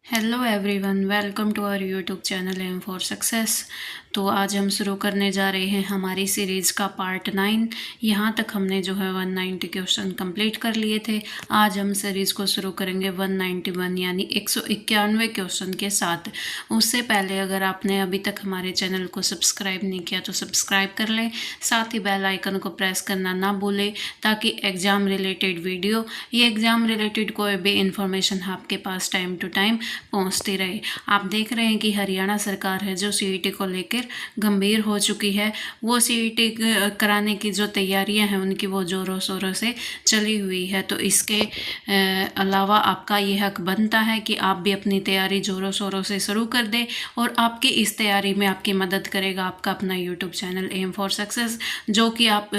Hello everyone, welcome to our YouTube channel M for success. तो आज हम शुरू करने जा रहे हैं हमारी सीरीज़ का पार्ट 9। यहाँ तक हमने जो है 190 क्वेश्चन कंप्लीट कर लिए थे। आज हम सीरीज़ को शुरू करेंगे 191 यानी 191 क्वेश्चन के साथ। उससे पहले अगर आपने अभी तक हमारे चैनल को सब्सक्राइब नहीं किया तो सब्सक्राइब कर लें, साथ ही बेल आइकन को प्रेस करना ना भूलें ताकि एग्ज़ाम रिलेटेड वीडियो या एग्ज़ाम रिलेटेड कोई भी इंफॉर्मेशन आपके पास टाइम टू टाइम पहुंचती रहे। आप देख रहे हैं कि हरियाणा सरकार है जो सीईटी को लेकर गंभीर हो चुकी है। वो सीईटी कराने की जो तैयारियां हैं उनकी वो जोरों शोरों से चली हुई है। तो इसके अलावा आपका ये हक बनता है कि आप भी अपनी तैयारी जोरों शोरों से शुरू कर दें, और आपकी इस तैयारी में आपकी मदद करेगा आपका अपना YouTube channel M for success, जो कि आप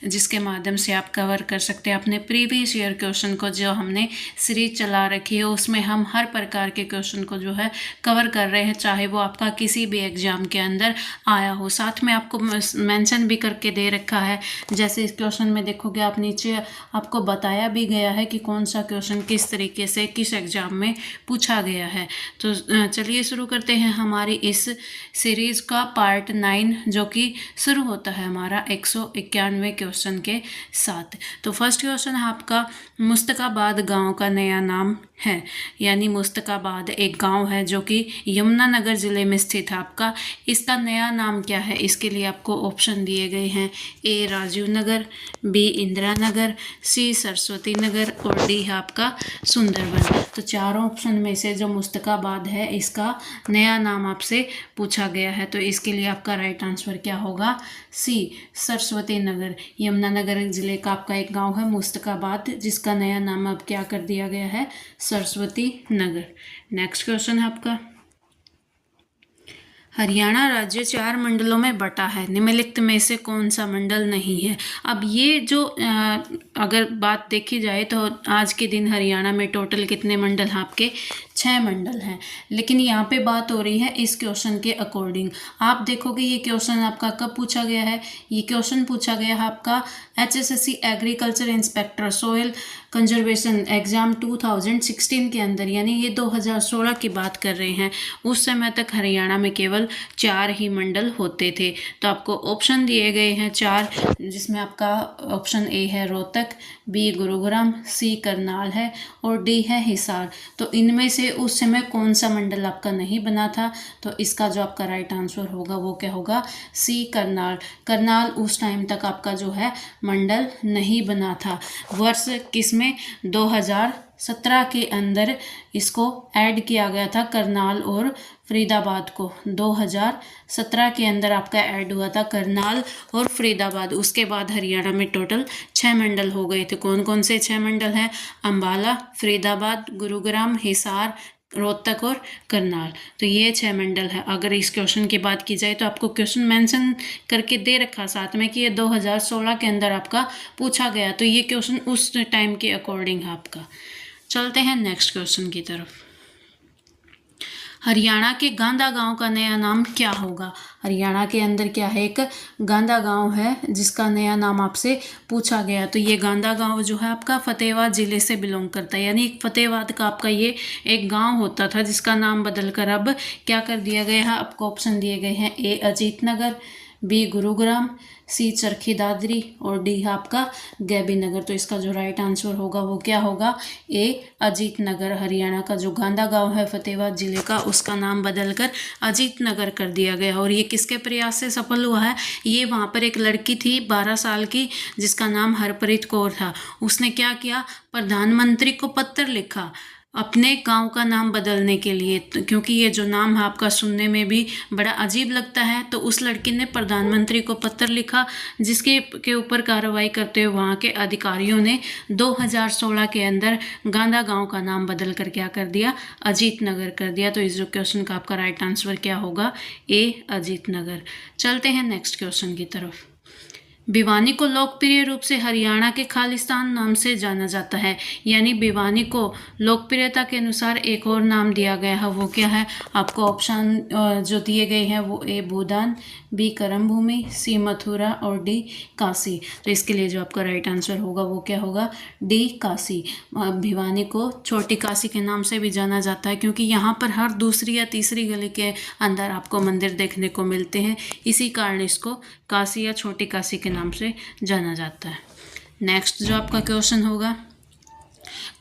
जिसके माध्यम से आप कवर कर सकते हैं अपने प्रीवियस ईयर क्वेश्चन को। जो हमने सीरीज चला रखी है उसमें हम हर प्रकार के क्वेश्चन को जो है कवर कर रहे हैं, चाहे वो आपका किसी भी एग्जाम के अंदर आया हो। साथ में आपको मेंशन भी करके दे रखा है, जैसे इस क्वेश्चन में देखोगे आप नीचे आपको बताया भी गया है कि कौन सा क्वेश्चन किस तरीके से किस एग्जाम में पूछा गया है। तो चलिए शुरू करते हैं हमारी इस सीरीज़ का पार्ट 9, जो कि शुरू होता है हमारा 191 क्वेश्चन के साथ। तो फर्स्ट क्वेश्चन है आपका, मुस्तकाबाद गांव का नया नाम है। यानी मुस्तकाबाद एक गांव है जो कि यमुनानगर ज़िले में स्थित है। आपका इसका नया नाम क्या है? इसके लिए आपको ऑप्शन दिए गए हैं, ए राजीव नगर, बी इंदिरा नगर, सी सरस्वती नगर और डी है आपका सुंदरवन। तो चारों ऑप्शन में से जो मुस्तकाबाद है इसका नया नाम आपसे पूछा गया है, तो इसके लिए आपका राइट आंसर क्या होगा? सी सरस्वती नगर। यमुनानगर ज़िले का आपका एक गांव है मुस्तकाबाद, जिसका नया नाम अब क्या कर दिया गया है? सरस्वती नगर। नेक्स्ट क्वेश्चन है आपका, हरियाणा राज्य 4 मंडलों में बटा है, निम्नलिखित में से कौन सा मंडल नहीं है? अब ये जो अगर बात देखी जाए तो आज के दिन हरियाणा में टोटल कितने मंडल हैं आपके? 6 मंडल हैं। लेकिन यहाँ पे बात हो रही है इस क्वेश्चन के अकॉर्डिंग। आप देखोगे ये क्वेश्चन आपका कब पूछा गया है? ये क्वेश्चन पूछा गया है आपका HSSC agriculture inspector soil conservation exam 2016 के अंदर, यानी ये 2016 की बात कर रहे हैं। उस समय तक हरियाणा में केवल 4 ही मंडल होते थे। तो आपको ऑप्शन दिए गए हैं 4, जिसमें आपका ऑप्शन ए है रोहतक, बी गुरुग्राम, सी करनाल है और डी है हिसार। तो इनमें से उस समय कौन सा मंडल आपका नहीं बना था? तो इसका जो आपका राइट आंसर होगा वो क्या होगा? सी करनाल। करनाल उस टाइम तक आपका जो है मंडल नहीं बना था। वर्ष किसमें? 2017 के अंदर इसको ऐड किया गया था, करनाल और फरीदाबाद को। 2017 के अंदर आपका ऐड हुआ था करनाल और फरीदाबाद। उसके बाद हरियाणा में टोटल 6 मंडल हो गए थे। कौन कौन से 6 मंडल हैं? अंबाला, फरीदाबाद, गुरुग्राम, हिसार, रोहतक और करनाल। तो ये 6 मंडल है। अगर इस क्वेश्चन की बात की जाए तो आपको क्वेश्चन मेंशन करके दे रखा साथ में कि ये 2016 के अंदर आपका पूछा गया। तो ये क्वेश्चन उस टाइम के अकॉर्डिंग है आपका। चलते हैं नेक्स्ट क्वेश्चन की तरफ। हरियाणा के गांधा गांव का नया नाम क्या होगा? हरियाणा के अंदर क्या है? एक गांधा गांव है जिसका नया नाम आपसे पूछा गया। तो ये गांधा गांव जो है आपका फतेहाबाद ज़िले से बिलोंग करता है। यानी फतेहाबाद का आपका ये एक गांव होता था जिसका नाम बदलकर अब क्या कर दिया गया है? आपको ऑप्शन दिए गए हैं, ए अजीत नगर, बी गुरुग्राम, सी चरखी दादरी और डी आपका गैबी नगर। तो इसका जो राइट आंसर होगा वो क्या होगा? ए अजीत नगर। हरियाणा का जो गांधा गांव है फतेहाबाद जिले का, उसका नाम बदलकर अजीत नगर कर दिया गया। और ये किसके प्रयास से सफल हुआ है? ये वहाँ पर एक लड़की थी 12 साल की जिसका नाम हरप्रीत कौर था। उसने क्या किया? प्रधानमंत्री को पत्र लिखा अपने गांव का नाम बदलने के लिए, क्योंकि ये जो नाम है आपका सुनने में भी बड़ा अजीब लगता है। तो उस लड़की ने प्रधानमंत्री को पत्र लिखा, जिसके ऊपर कार्रवाई करते हुए वहाँ के अधिकारियों ने 2016 के अंदर गांधा गांव का नाम बदल कर क्या कर दिया? अजीत नगर कर दिया। तो इस जो क्वेश्चन का आपका राइट आंसर क्या होगा? ए अजीत नगर। चलते हैं नेक्स्ट क्वेश्चन की तरफ। भिवानी को लोकप्रिय रूप से हरियाणा के खालिस्तान नाम से जाना जाता है, यानी भिवानी को लोकप्रियता के अनुसार एक और नाम दिया गया है, वो क्या है? आपको ऑप्शन जो दिए गए हैं वो ए भूदान, बी करम भूमि, सी मथुरा और डी काशी। तो इसके लिए जो आपका राइट आंसर होगा वो क्या होगा? डी काशी। भिवानी को छोटी काशी के नाम से भी जाना जाता है, क्योंकि यहाँ पर हर दूसरी या तीसरी गली के अंदर आपको मंदिर देखने को मिलते हैं, इसी कारण इसको काशी या छोटी काशी के नाम से जाना जाता है। नेक्स्ट जो आपका क्वेश्चन होगा,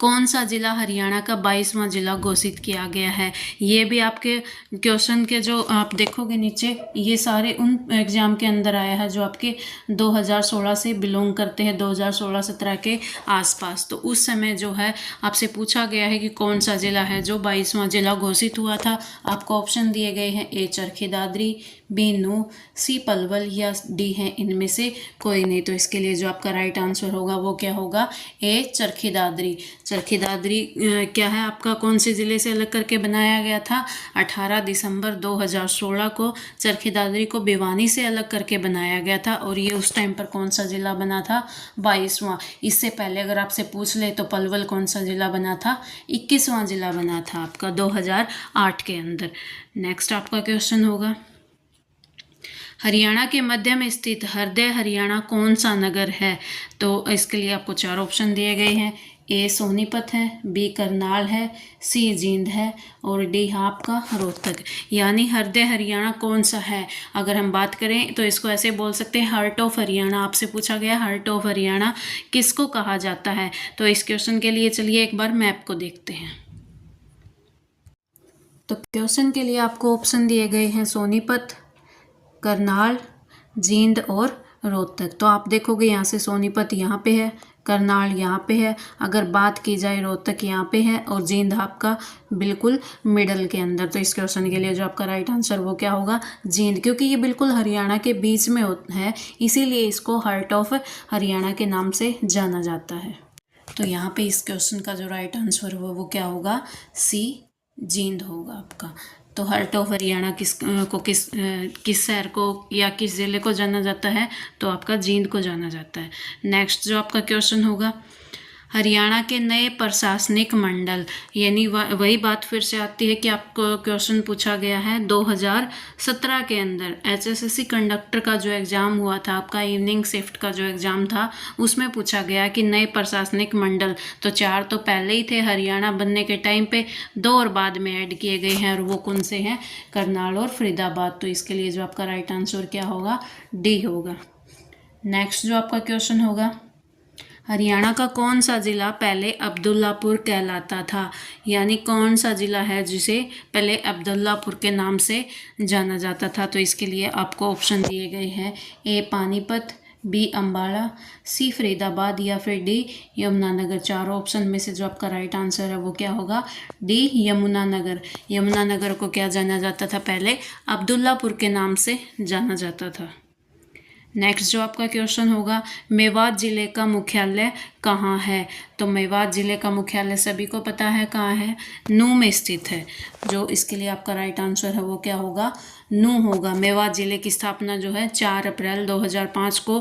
कौन सा जिला हरियाणा का 22वां जिला घोषित किया गया है? ये भी आपके क्वेश्चन के जो आप देखोगे नीचे, ये सारे उन एग्जाम के अंदर आया है जो आपके 2016 से बिलोंग करते हैं, 2016-17 के आसपास। तो उस समय जो है आपसे पूछा गया है कि कौन सा जिला है जो 22वां जिला घोषित हुआ था। आपको ऑप्शन दिए गए हैं, ए चरखी दादरी, बी नूंह, सी पलवल या डी है इनमें से कोई नहीं। तो इसके लिए जो आपका राइट आंसर होगा वो क्या होगा? ए चरखी दादरी। चरखी दादरी क्या है आपका, कौन से ज़िले से अलग करके बनाया गया था? 18 दिसंबर 2016 को चरखी दादरी को भिवानी से अलग करके बनाया गया था, और ये उस टाइम पर कौन सा ज़िला बना था? 22वां। इससे पहले अगर आपसे पूछ ले तो पलवल कौन सा ज़िला बना था? 21वां ज़िला बना था आपका 2008 के अंदर। नेक्स्ट आपका क्वेश्चन होगा, हरियाणा के मध्य में स्थित हृदय हरियाणा कौन सा नगर है? तो इसके लिए आपको 4 ऑप्शन दिए गए हैं, ए सोनीपत है, बी करनाल है, सी जींद है और डी आपका रोहतक। यानी हृदय हरियाणा कौन सा है? अगर हम बात करें तो इसको ऐसे बोल सकते हैं, हार्ट ऑफ हरियाणा। आपसे पूछा गया हार्ट ऑफ हरियाणा किसको कहा जाता है? तो इस क्वेश्चन के लिए चलिए एक बार मैप को देखते हैं। तो क्वेश्चन के लिए आपको ऑप्शन दिए गए हैं सोनीपत, करनाल, जींद और रोहतक। तो आप देखोगे यहाँ से सोनीपत यहाँ पे है, करनाल यहाँ पे है, अगर बात की जाए रोहतक यहाँ पे है, और जींद आपका बिल्कुल मिडल के अंदर। तो इस क्वेश्चन के लिए जो आपका राइट आंसर वो क्या होगा? जींद, क्योंकि ये बिल्कुल हरियाणा के बीच में है, इसीलिए इसको हार्ट ऑफ हरियाणा के नाम से जाना जाता है। तो यहाँ पे इस क्वेश्चन का जो राइट आंसर हुआ वो क्या होगा? सी जींद होगा आपका। तो हार्ट ऑफ हरियाणा किस शहर को या किस ज़िले को जाना जाता है? तो आपका जींद को जाना जाता है। नेक्स्ट जो आपका क्वेश्चन होगा, हरियाणा के नए प्रशासनिक मंडल, यानी वही बात फिर से आती है कि आपको क्वेश्चन पूछा गया है 2017 के अंदर HSSC कंडक्टर का जो एग्ज़ाम हुआ था, आपका इवनिंग शिफ्ट का जो एग्ज़ाम था, उसमें पूछा गया कि नए प्रशासनिक मंडल, तो 4 तो पहले ही थे हरियाणा बनने के टाइम पे, 2 और बाद में ऐड किए गए हैं, और वो कौन से हैं? करनाल और फरीदाबाद। तो इसके लिए जो आपका राइट आंसर क्या होगा? डी होगा। नेक्स्ट जो आपका क्वेश्चन होगा, हरियाणा का कौन सा ज़िला पहले अब्दुल्लापुर कहलाता था? यानी कौन सा ज़िला है जिसे पहले अब्दुल्लापुर के नाम से जाना जाता था? तो इसके लिए आपको ऑप्शन दिए गए हैं, ए पानीपत, बी अम्बाला, सी फरीदाबाद या फिर डी यमुनानगर। चारों ऑप्शन में से जो आपका राइट आंसर है वो क्या होगा? डी यमुनानगर। यमुनानगर को क्या जाना जाता था? पहले अब्दुल्लापुर के नाम से जाना जाता था। नेक्स्ट जो आपका क्वेश्चन होगा, मेवात ज़िले का मुख्यालय कहाँ है? तो मेवात ज़िले का मुख्यालय सभी को पता है कहाँ है? नूंह में स्थित है। जो इसके लिए आपका राइट आंसर है वो क्या होगा? नूंह होगा। मेवात ज़िले की स्थापना जो है 4 अप्रैल 2005 को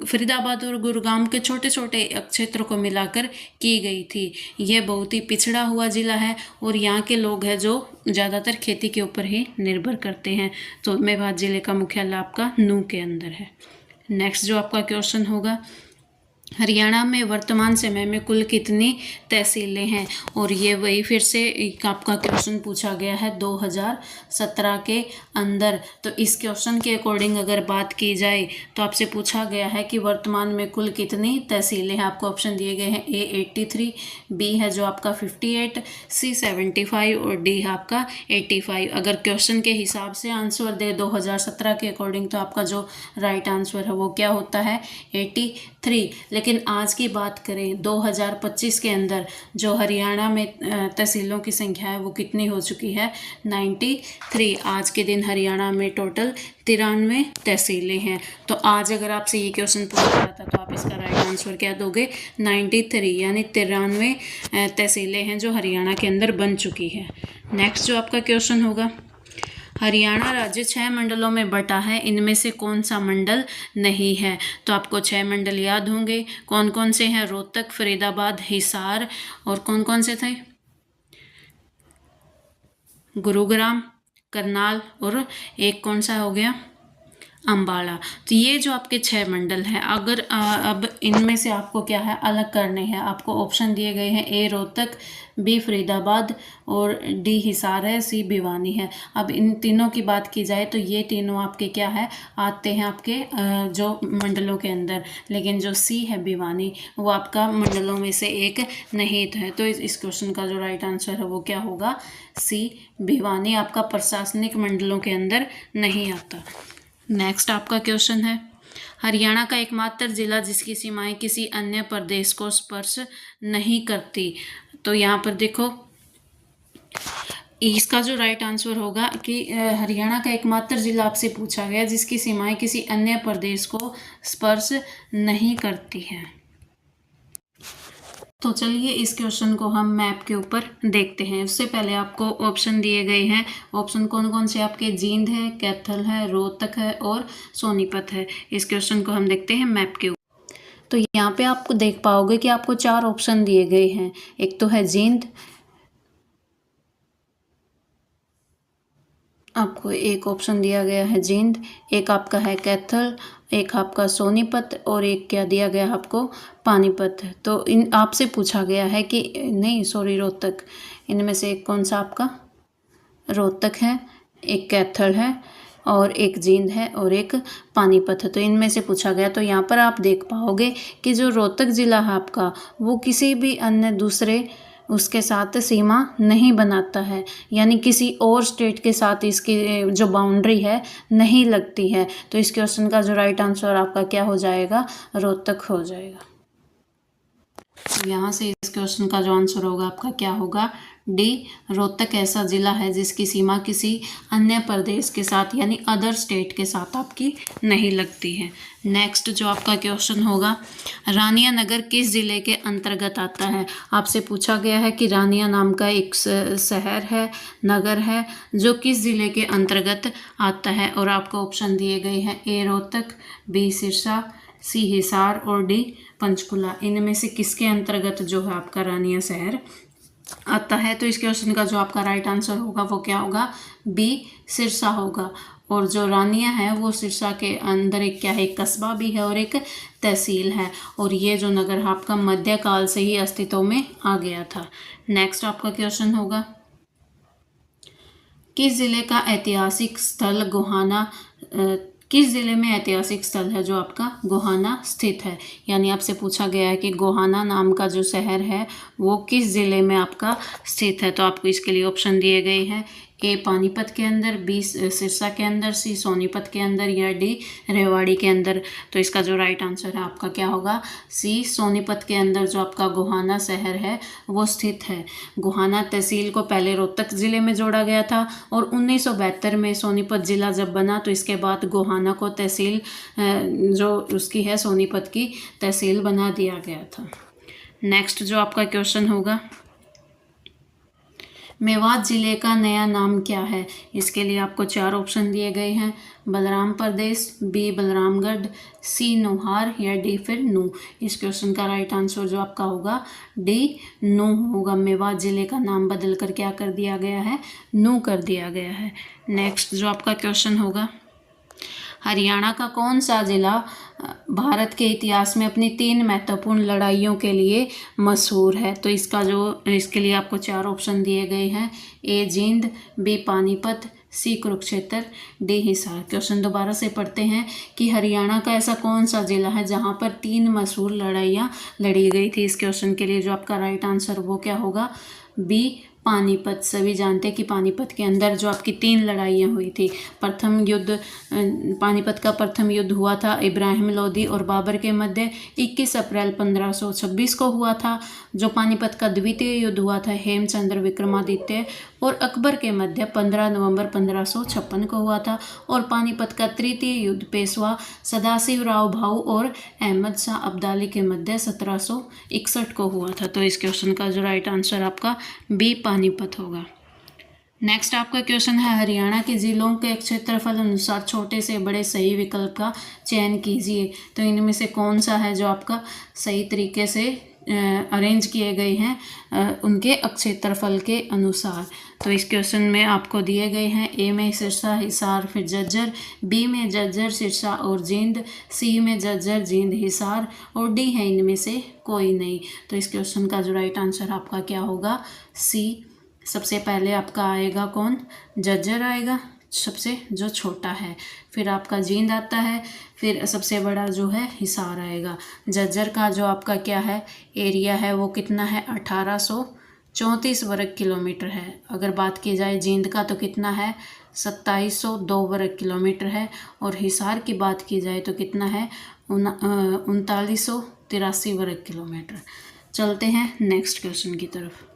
फरीदाबाद और गुरुग्राम के छोटे छोटे क्षेत्रों को मिलाकर की गई थी। यह बहुत ही पिछड़ा हुआ ज़िला है, और यहाँ के लोग हैं जो ज़्यादातर खेती के ऊपर ही निर्भर करते हैं। तो मेवात ज़िले का मुख्यालय आपका नूंह के अंदर है। नेक्स्ट जो आपका क्वेश्चन होगा, हरियाणा में वर्तमान समय में कुल कितनी तहसीलें हैं? और ये वही फिर से एक आपका क्वेश्चन पूछा गया है 2017 के अंदर। तो इस क्वेश्चन के अकॉर्डिंग अगर बात की जाए तो आपसे पूछा गया है कि वर्तमान में कुल कितनी तहसीलें हैं। आपको ऑप्शन दिए गए हैं, ए 83, बी है जो आपका 58, सी 75 और डी है आपका 85। अगर क्वेश्चन के हिसाब से आंसर दे 2017 के अकॉर्डिंग तो आपका जो राइट आंसर है वो क्या होता है? 83। लेकिन आज की बात करें 2025 के अंदर जो हरियाणा में तहसीलों की संख्या है वो कितनी हो चुकी है? 93। आज के दिन हरियाणा में टोटल 93 तहसीलें हैं। तो आज अगर आपसे ये क्वेश्चन पूछा जाता तो आप इसका राइट आंसर क्या दोगे? 93, यानी 93 तहसीलें हैं जो हरियाणा के अंदर बन चुकी है। नेक्स्ट जो आपका क्वेश्चन होगा, हरियाणा राज्य 6 मंडलों में बटा है, इनमें से कौन सा मंडल नहीं है? तो आपको 6 मंडल याद होंगे, कौन कौन से हैं? रोहतक, फरीदाबाद, हिसार और कौन कौन से थे? गुरुग्राम, करनाल और एक कौन सा हो गया? अम्बाला। तो ये जो आपके 6 मंडल हैं, अगर अब इनमें से आपको क्या है अलग करने हैं। आपको ऑप्शन दिए गए हैं, ए रोहतक, बी फरीदाबाद और डी हिसार है, सी भिवानी है। अब इन तीनों की बात की जाए तो ये तीनों आपके क्या है आते हैं आपके जो मंडलों के अंदर, लेकिन जो सी है भिवानी वो आपका मंडलों में से एक नहीं है। तो इस क्वेश्चन का जो राइट आंसर है वो क्या होगा? सी भिवानी आपका प्रशासनिक मंडलों के अंदर नहीं आता। नेक्स्ट आपका क्वेश्चन है, हरियाणा का एकमात्र जिला जिसकी सीमाएं किसी अन्य प्रदेश को स्पर्श नहीं करती। तो यहाँ पर देखो, इसका जो राइट आंसर होगा कि हरियाणा का एकमात्र जिला आपसे पूछा गया जिसकी सीमाएं किसी अन्य प्रदेश को स्पर्श नहीं करती हैं। तो चलिए इस क्वेश्चन को हम मैप के ऊपर देखते हैं। उससे पहले आपको ऑप्शन दिए गए हैं। ऑप्शन कौन कौन से आपके? जींद है, कैथल है, रोहतक है और सोनीपत है। इस क्वेश्चन को हम देखते हैं मैप के ऊपर। तो यहाँ पे आपको देख पाओगे कि आपको 4 ऑप्शन दिए गए हैं। एक तो है जींद, आपको एक ऑप्शन दिया गया है जींद, एक आपका है कैथल, एक आपका सोनीपत और एक क्या दिया गया आपको? पानीपत। तो इन आपसे पूछा गया है कि नहीं सॉरी रोहतक, इनमें से एक कौन सा आपका? रोहतक है, एक कैथल है और एक जींद है और एक पानीपत है। तो इनमें से पूछा गया। तो यहाँ पर आप देख पाओगे कि जो रोहतक ज़िला है आपका वो किसी भी अन्य दूसरे उसके साथ सीमा नहीं बनाता है, यानी किसी और स्टेट के साथ इसकी जो बाउंड्री है नहीं लगती है। तो इस क्वेश्चन का जो राइट आंसर आपका क्या हो जाएगा? रोहतक हो जाएगा। यहाँ से इस क्वेश्चन का जो आंसर होगा आपका क्या होगा? डी, रोहतक ऐसा जिला है जिसकी सीमा किसी अन्य प्रदेश के साथ यानी अदर स्टेट के साथ आपकी नहीं लगती है। नेक्स्ट जो आपका क्वेश्चन होगा, रानिया नगर किस ज़िले के अंतर्गत आता है? आपसे पूछा गया है कि रानिया नाम का एक शहर है, नगर है, जो किस ज़िले के अंतर्गत आता है। और आपको ऑप्शन दिए गए हैं, ए रोहतक, बी सिरसा, सी हिसार और डी पंचकुला। इनमें से किसके अंतर्गत जो है आपका रानिया शहर आता है? तो इस क्वेश्चन का जो आपका राइट आंसर होगा वो क्या होगा? बी सिरसा होगा। और जो रानिया है वो सिरसा के अंदर एक क्या है? एक कस्बा भी है और एक तहसील है। और ये जो नगर आपका मध्यकाल से ही अस्तित्व में आ गया था। नेक्स्ट आपका क्वेश्चन होगा, किस जिले का ऐतिहासिक स्थल गोहाना किस ज़िले में ऐतिहासिक स्थल है जो आपका गोहाना स्थित है? यानी आपसे पूछा गया है कि गोहाना नाम का जो शहर है वो किस ज़िले में आपका स्थित है। तो आपको इसके लिए ऑप्शन दिए गए हैं, ए पानीपत के अंदर, बी सिरसा के अंदर, सी सोनीपत के अंदर या डी रेवाड़ी के अंदर। तो इसका जो राइट आंसर है आपका क्या होगा? सी सोनीपत के अंदर जो आपका गोहाना शहर है वो स्थित है। गोहाना तहसील को पहले रोहतक ज़िले में जोड़ा गया था और 1972 में सोनीपत ज़िला जब बना तो इसके बाद गोहाना को तहसील जो उसकी है सोनीपत की तहसील बना दिया गया था। नेक्स्ट जो आपका क्वेश्चन होगा, मेवात ज़िले का नया नाम क्या है? इसके लिए आपको 4 ऑप्शन दिए गए हैं, बलराम प्रदेश, बी बलरामगढ़, सी नौहार या डी फिर नू। इस क्वेश्चन का राइट आंसर जो आपका होगा डी नू होगा। मेवात ज़िले का नाम बदल कर क्या कर दिया गया है? नू कर दिया गया है। नेक्स्ट जो आपका क्वेश्चन होगा, हरियाणा का कौन सा ज़िला भारत के इतिहास में अपनी 3 महत्वपूर्ण लड़ाइयों के लिए मशहूर है? तो इसके लिए आपको 4 ऑप्शन दिए गए हैं, ए जींद, बी पानीपत, सी कुरुक्षेत्र, डी हिसार। क्वेश्चन दोबारा से पढ़ते हैं कि हरियाणा का ऐसा कौन सा ज़िला है जहां पर 3 मशहूर लड़ाइयाँ लड़ी गई थी? इस क्वेश्चन के लिए जो आपका राइट आंसर वो क्या होगा? बी पानीपत। सभी जानते हैं कि पानीपत के अंदर जो आपकी 3 लड़ाइयाँ हुई थी। प्रथम युद्ध पानीपत का प्रथम युद्ध हुआ था इब्राहिम लोदी और बाबर के मध्य 21 अप्रैल 1526 को हुआ था। जो पानीपत का द्वितीय युद्ध हुआ था हेमचंद्र विक्रमादित्य और अकबर के मध्य 15 नवंबर 1556 को हुआ था। और पानीपत का तृतीय युद्ध पेशवा सदाशिवराव भाऊ और अहमद शाह अब्दाली के मध्य 1761 को हुआ था। तो इस क्वेश्चन का जो राइट आंसर आपका बी पानीपत होगा। नेक्स्ट आपका क्वेश्चन है, हरियाणा के जिलों के क्षेत्रफल अनुसार छोटे से बड़े सही विकल्प का चयन कीजिए। तो इनमें से कौन सा है जो आपका सही तरीके से अरेंज किए गए हैं उनके क्षेत्रफल के अनुसार। तो इस क्वेश्चन में आपको दिए गए हैं, ए में सिरसा, हिसार, फिर झज्जर, बी में झज्जर, सिरसा और जींद, सी में झज्जर, जींद, हिसार और डी है इनमें से कोई नहीं। तो इस क्वेश्चन का जो राइट आंसर आपका क्या होगा, सी। सबसे पहले आपका आएगा कौन, झज्जर आएगा सबसे जो छोटा है, फिर आपका जींद आता है, फिर सबसे बड़ा जो है हिसार आएगा। झज्जर का जो आपका क्या है एरिया है वो कितना है, 1834 वर्ग किलोमीटर है। अगर बात की जाए जींद का तो कितना है, 2702 वर्ग किलोमीटर है। और हिसार की बात की जाए तो कितना है, 3983 वर्ग किलोमीटर। चलते हैं नेक्स्ट क्वेश्चन की तरफ।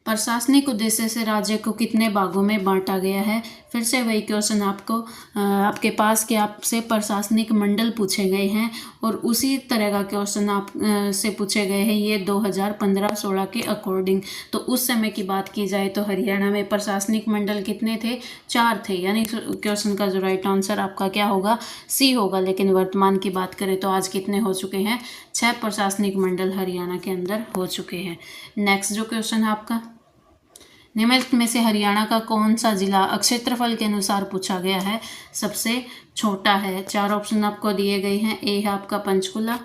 प्रशासनिक उद्देश्य से राज्य को कितने भागों में बांटा गया है। फिर से वही क्वेश्चन आपके पास कि आपसे प्रशासनिक मंडल पूछे गए हैं और उसी तरह का क्वेश्चन आप से पूछे गए हैं ये 2015-16 के अकॉर्डिंग। तो उस समय की बात की जाए तो हरियाणा में प्रशासनिक मंडल कितने थे, 4 थे। यानी क्वेश्चन का जो राइट आंसर आपका क्या होगा, सी होगा। लेकिन वर्तमान की बात करें तो आज कितने हो चुके हैं, 6 प्रशासनिक मंडल हरियाणा के अंदर हो चुके हैं। नेक्स्ट जो क्वेश्चन है आपका, निम्नलिखित में से हरियाणा का कौन सा जिला क्षेत्रफल के अनुसार पूछा गया है सबसे छोटा है। 4 ऑप्शन आपको दिए गए हैं, ए है आपका पंचकुला,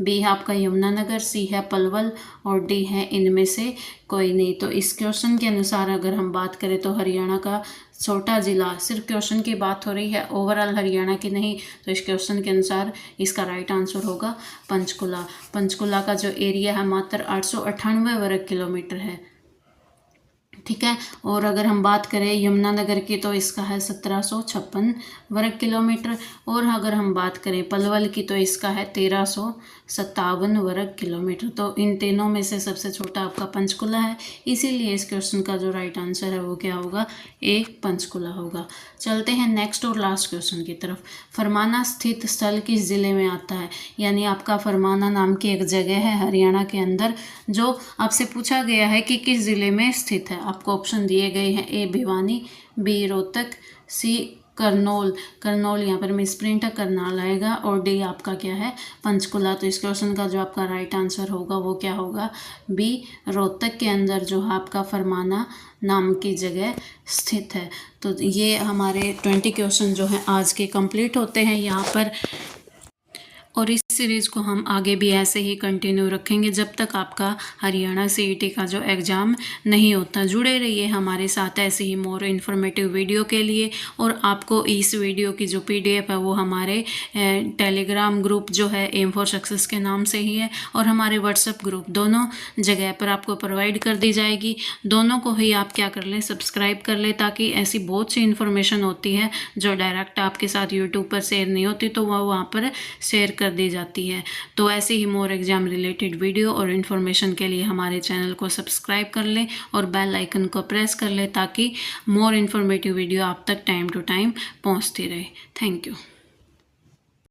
बी है आपका यमुनानगर, सी है पलवल और डी है इनमें से कोई नहीं। तो इस क्वेश्चन के अनुसार अगर हम बात करें तो हरियाणा का छोटा जिला, सिर्फ क्वेश्चन की बात हो रही है ओवरऑल हरियाणा की नहीं, तो इस क्वेश्चन के अनुसार इसका राइट आंसर होगा पंचकुला। पंचकुला का जो एरिया है मात्र 898 वर्ग किलोमीटर है, ठीक है। और अगर हम बात करें यमुनानगर की तो इसका है 1756 वर्ग किलोमीटर। और अगर हम बात करें पलवल की तो इसका है 1357 वर्ग किलोमीटर। तो इन तीनों में से सबसे छोटा आपका पंचकुला है, इसीलिए इस क्वेश्चन का जो राइट आंसर है वो क्या होगा, ए पंचकुला होगा। चलते हैं नेक्स्ट और लास्ट क्वेश्चन की तरफ। फरमाना स्थित स्थल किस जिले में आता है। यानी आपका फरमाना नाम की एक जगह है हरियाणा के अंदर जो आपसे पूछा गया है कि किस जिले में स्थित है। आपको ऑप्शन दिए गए हैं, ए भिवानी, बी रोहतक, सी करनौल, करनौल यहाँ पर मिसप्रिंट है, करनाल आएगा और डी आपका क्या है पंचकुला। तो इस क्वेश्चन का जो आपका राइट आंसर होगा वो क्या होगा, बी रोहतक के अंदर जो है आपका फरमाना नाम की जगह स्थित है। तो ये हमारे 20 क्वेश्चन जो हैं आज के कंप्लीट होते हैं यहाँ पर। और इस सीरीज़ को हम आगे भी ऐसे ही कंटिन्यू रखेंगे जब तक आपका हरियाणा सीईटी का जो एग्ज़ाम नहीं होता। जुड़े रहिए हमारे साथ ऐसे ही मोर इन्फॉर्मेटिव वीडियो के लिए। और आपको इस वीडियो की जो पीडीएफ है वो हमारे टेलीग्राम ग्रुप जो है एम फॉर सक्सेस के नाम से ही है और हमारे व्हाट्सएप ग्रुप, दोनों जगह पर आपको प्रोवाइड कर दी जाएगी। दोनों को ही आप क्या कर लें, सब्सक्राइब कर लें, ताकि ऐसी बहुत सी इन्फॉर्मेशन होती है जो डायरेक्ट आपके साथ यूट्यूब पर शेयर नहीं होती तो वह वहाँ पर शेयर कर दी जाती है। तो ऐसे ही मोर एग्जाम रिलेटेड वीडियो और इन्फॉर्मेशन के लिए हमारे चैनल को सब्सक्राइब कर लें और बेल आइकन को प्रेस कर लें ताकि मोर इन्फॉर्मेटिव वीडियो आप तक टाइम टू टाइम पहुंचती रहे। Thank you.